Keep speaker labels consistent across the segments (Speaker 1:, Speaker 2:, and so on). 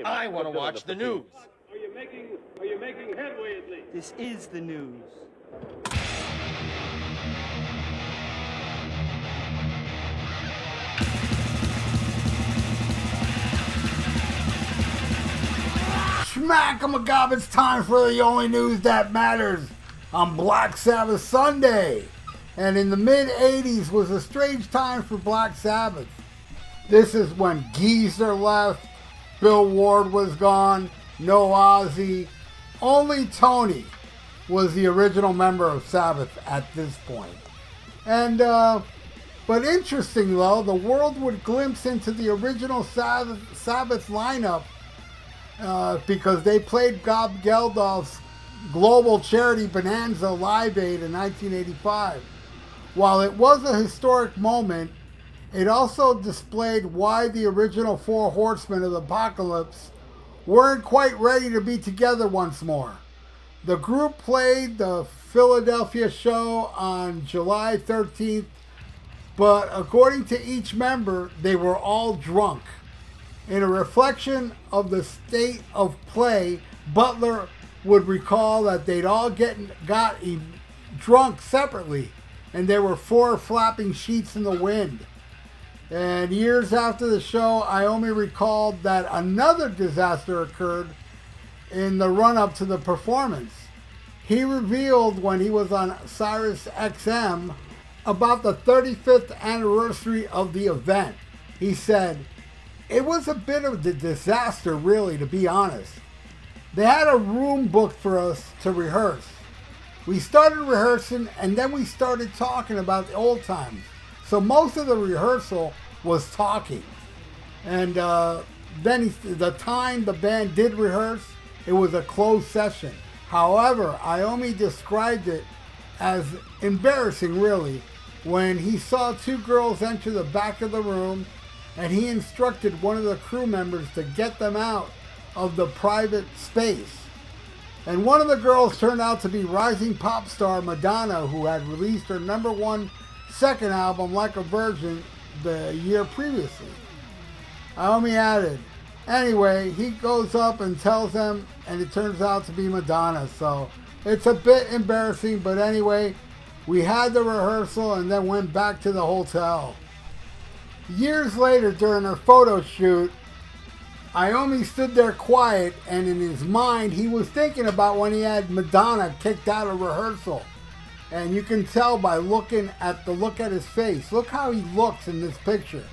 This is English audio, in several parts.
Speaker 1: I want to watch the news.
Speaker 2: Are you making headway at least?
Speaker 3: This is the news.
Speaker 4: Schmack-a-magab, it's time for the only news that matters on Black Sabbath Sunday. And in the mid-'80s was a strange time for Black Sabbath. This is when Geezer left, Bill Ward was gone, no Ozzy. Only Tony was the original member of Sabbath at this point. And, but interesting though, the world would glimpse into the original Sabbath lineup because they played Bob Geldof's Global Charity Bonanza Live Aid in 1985. While it was a historic moment, it also displayed why the original Four Horsemen of the Apocalypse weren't quite ready to be together once more. The group played the Philadelphia show on July 13th, but according to each member, they were all drunk. In a reflection of the state of play, Butler would recall that they'd all got drunk separately, and there were 4 flapping sheets in the wind. And years after the show, Iommi recalled that another disaster occurred in the run-up to the performance. He revealed when he was on Sirius XM about the 35th anniversary of the event. He said, "It was a bit of a disaster, really, to be honest. They had a room booked for us to rehearse. We started rehearsing, and then we started talking about the old times. So most of the rehearsal was talking. And then the time the band did rehearse, it was a closed session. However, Iommi described it as embarrassing, really, when he saw 2 girls enter the back of the room, and he instructed one of the crew members to get them out of the private space. And one of the girls turned out to be rising pop star Madonna, who had released her #1 second album, Like a Virgin, the year previously." Iommi added, "Anyway, he goes up and tells them, and it turns out to be Madonna. So it's a bit embarrassing, but anyway, we had the rehearsal and then went back to the hotel." Years later, during a photo shoot, Iommi stood there quiet, and in his mind, he was thinking about when he had Madonna kicked out of rehearsal. And you can tell by looking at the look at his face. Look how he looks in this picture.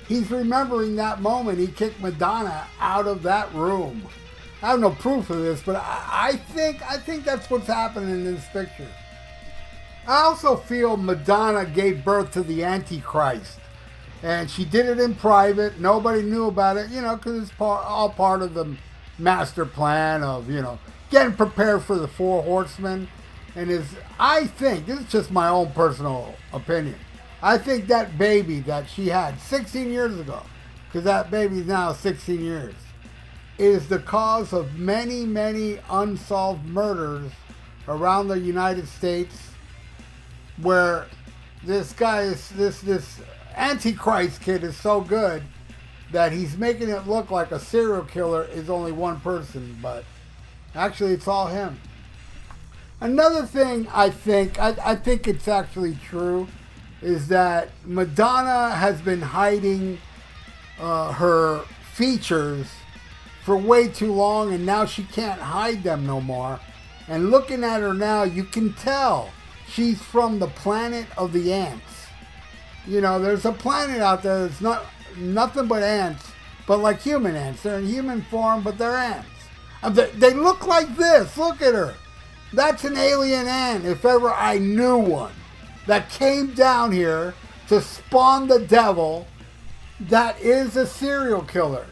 Speaker 4: He's remembering that moment he kicked Madonna out of that room. I have no proof of this, but I think that's what's happening in this picture. I also feel Madonna gave birth to the Antichrist. And she did it in private. Nobody knew about it, because it's all part of the master plan of, getting prepared for the Four Horsemen. And I think, this is just my own personal opinion, I think that baby that she had 16 years ago, because that baby's now 16 years, is the cause of many, many unsolved murders around the United States, where this guy is, this Antichrist kid is so good that he's making it look like a serial killer is only one person, but actually it's all him. Another thing I think it's actually true, is that Madonna has been hiding her features for way too long, and now she can't hide them no more. And looking at her now, you can tell she's from the planet of the ants. There's a planet out there that's nothing but ants, but like human ants. They're in human form, but they're ants. They look like this. Look at her. That's an alien ant, if ever I knew one, that came down here to spawn the devil that is a serial killer.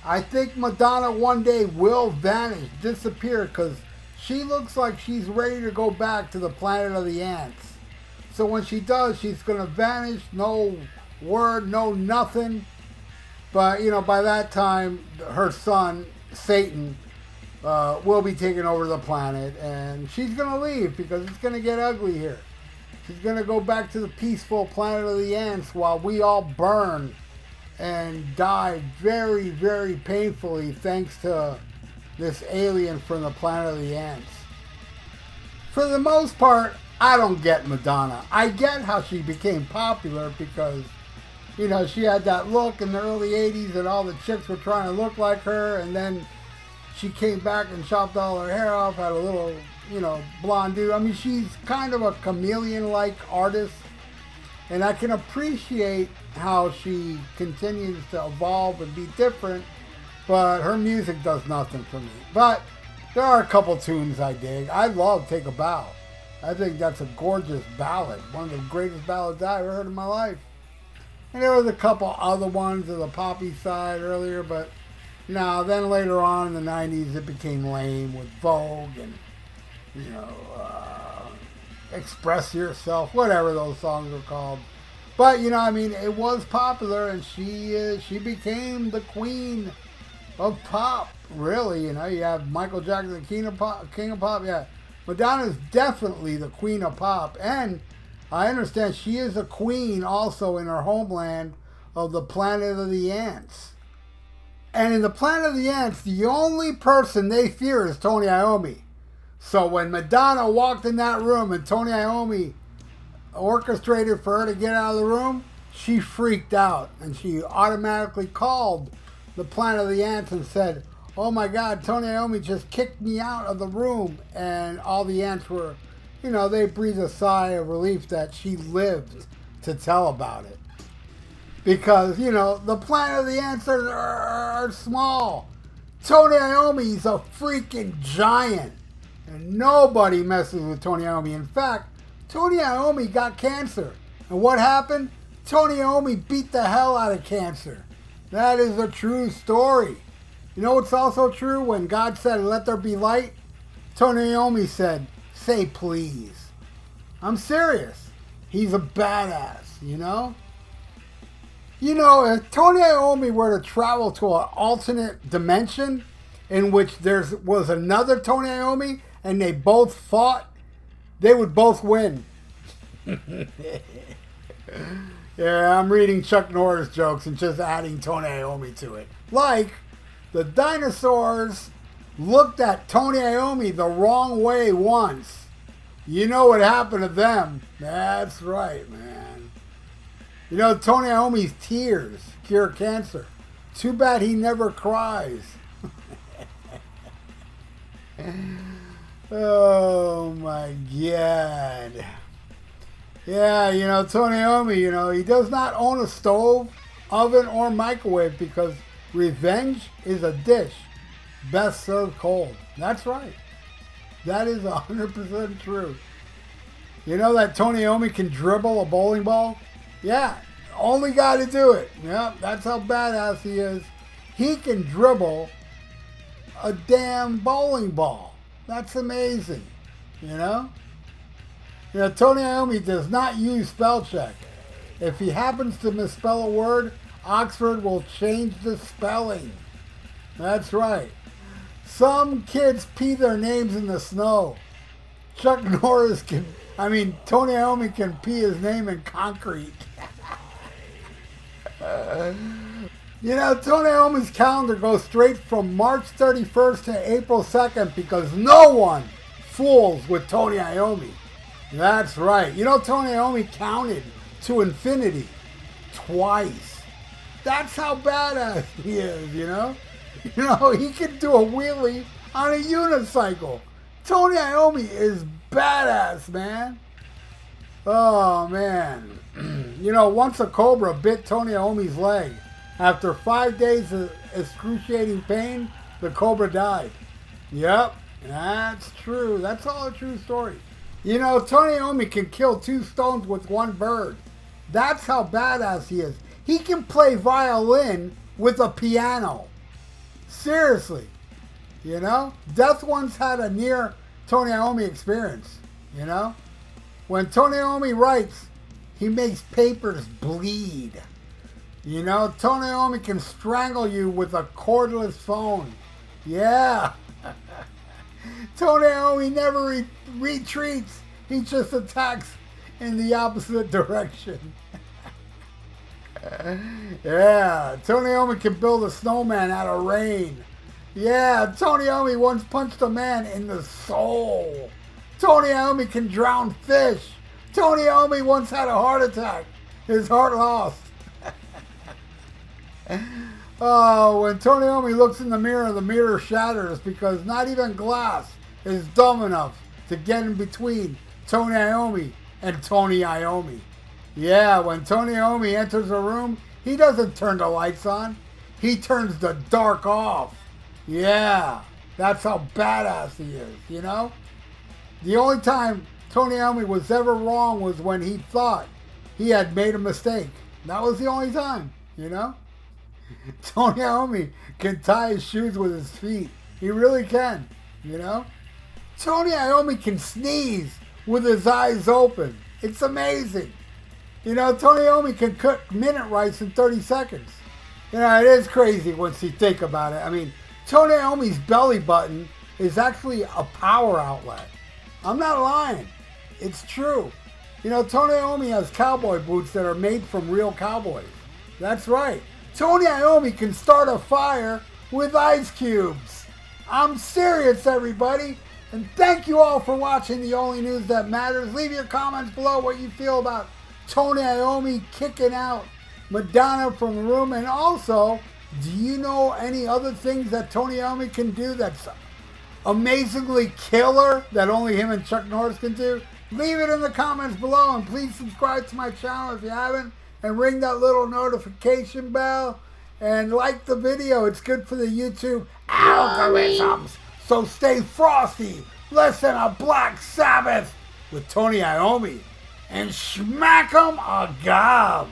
Speaker 4: I think Madonna one day will vanish, disappear, because she looks like she's ready to go back to the planet of the ants. So when she does, she's going to vanish, no word, no nothing. But, by that time, her son, Satan, will be taking over the planet. And she's going to leave because it's going to get ugly here. She's going to go back to the peaceful planet of the ants while we all burn and died very, very painfully thanks to this alien from the planet of the ants. For the most part, I don't get Madonna. I get how she became popular because, you know, she had that look in the early 80s and all the chicks were trying to look like her, and then she came back and chopped all her hair off, had a little, you know, blonde dude. I mean, she's kind of a chameleon-like artist, and I can appreciate how she continues to evolve and be different, but her music does nothing for me. But there are a couple tunes I dig. I love Take a Bow. I think that's a gorgeous ballad, one of the greatest ballads I ever heard in my life. And there was a couple other ones of the poppy side earlier, but no, then later on in the 90s it became lame with Vogue and, you know, Express Yourself, whatever those songs were called. But, you know, I mean, it was popular, and she became the queen of pop, really. You know, you have Michael Jackson, the king of pop, yeah. Madonna's definitely the queen of pop, and I understand she is a queen also in her homeland of the planet of the ants. And in the planet of the ants, the only person they fear is Tony Iommi. So when Madonna walked in that room and Tony Iommi orchestrated for her to get out of the room, she freaked out, and she automatically called the planet of the ants and said, "Oh my God, Tony Iommi just kicked me out of the room." And all the ants were, you know, they breathed a sigh of relief that she lived to tell about it. Because, you know, the planet of the ants are small. Tony Iommi's a freaking giant. And nobody messes with Tony Iommi. In fact, Tony Iommi got cancer. And what happened? Tony Iommi beat the hell out of cancer. That is a true story. You know what's also true? When God said, "Let there be light," Tony Iommi said, "Say please." I'm serious. He's a badass, you know? You know, if Tony Iommi were to travel to an alternate dimension in which there was another Tony Iommi and they both fought, they would both win. Yeah, I'm reading Chuck Norris jokes and just adding Tony Iommi to it. Like, the dinosaurs looked at Tony Iommi the wrong way once. You know what happened to them? That's right, man. You know, Tony Iommi's tears cure cancer. Too bad he never cries. Oh my God. Yeah, you know, Tony Iommi, you know, he does not own a stove, oven, or microwave because revenge is a dish best served cold. That's right. That is 100% true. You know that Tony Iommi can dribble a bowling ball? Yeah, only guy to do it. Yeah, that's how badass he is. He can dribble a damn bowling ball. That's amazing, you know? You know, Tony Iommi does not use spell check. If he happens to misspell a word, Oxford will change the spelling. That's right. Some kids pee their names in the snow. Tony Iommi can pee his name in concrete. You know, Tony Iommi's calendar goes straight from March 31st to April 2nd because no one fools with Tony Iommi. That's right. You know, Tony Iommi counted to infinity twice. That's how badass he is, you know? You know, he can do a wheelie on a unicycle. Tony Iommi is badass, man. Oh, man. You know, once a cobra bit Tony Iommi's leg. After 5 days of excruciating pain, the cobra died. Yep, that's true. That's all a true story. You know, Tony Iommi can kill 2 stones with 1 bird. That's how badass he is. He can play violin with a piano. Seriously. You know? Death once had a near Tony Iommi experience. You know? When Tony Iommi writes, he makes papers bleed. You know? Tony Iommi can strangle you with a cordless phone. Yeah. Tony Iommi never retreats. He just attacks in the opposite direction. Yeah, Tony Iommi can build a snowman out of rain. Yeah, Tony Iommi once punched a man in the soul. Tony Iommi can drown fish. Tony Iommi once had a heart attack. His heart lost. Oh, when Tony Iommi looks in the mirror shatters because not even glass is dumb enough to get in between Tony Iommi and Tony Iommi. Yeah, when Tony Iommi enters a room, he doesn't turn the lights on. He turns the dark off. Yeah, that's how badass he is, you know? The only time Tony Iommi was ever wrong was when he thought he had made a mistake. That was the only time, you know? Tony Iommi can tie his shoes with his feet. He really can, you know? Tony Iommi can sneeze with his eyes open. It's amazing. You know, Tony Iommi can cook minute rice in 30 seconds. You know, it is crazy once you think about it. I mean, Tony Iommi's belly button is actually a power outlet. I'm not lying. It's true. You know, Tony Iommi has cowboy boots that are made from real cowboys. That's right. Tony Iommi can start a fire with ice cubes. I'm serious, everybody. And thank you all for watching The Only News That Matters. Leave your comments below what you feel about Tony Iommi kicking out Madonna from the room. And also, do you know any other things that Tony Iommi can do that's amazingly killer that only him and Chuck Norris can do? Leave it in the comments below, and please subscribe to my channel if you haven't, and ring that little notification bell, and like the video. It's good for the YouTube algorithms. So stay frosty, listen to Black Sabbath with Tony Iommi, and smack 'em a gob.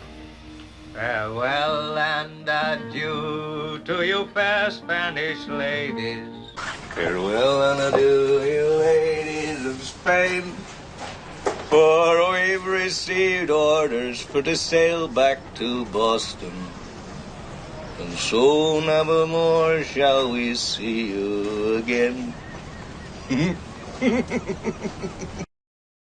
Speaker 1: Farewell and adieu to you fair Spanish ladies. Farewell and adieu, you ladies of Spain. For we've received orders for to sail back to Boston. And so never more shall we see you again.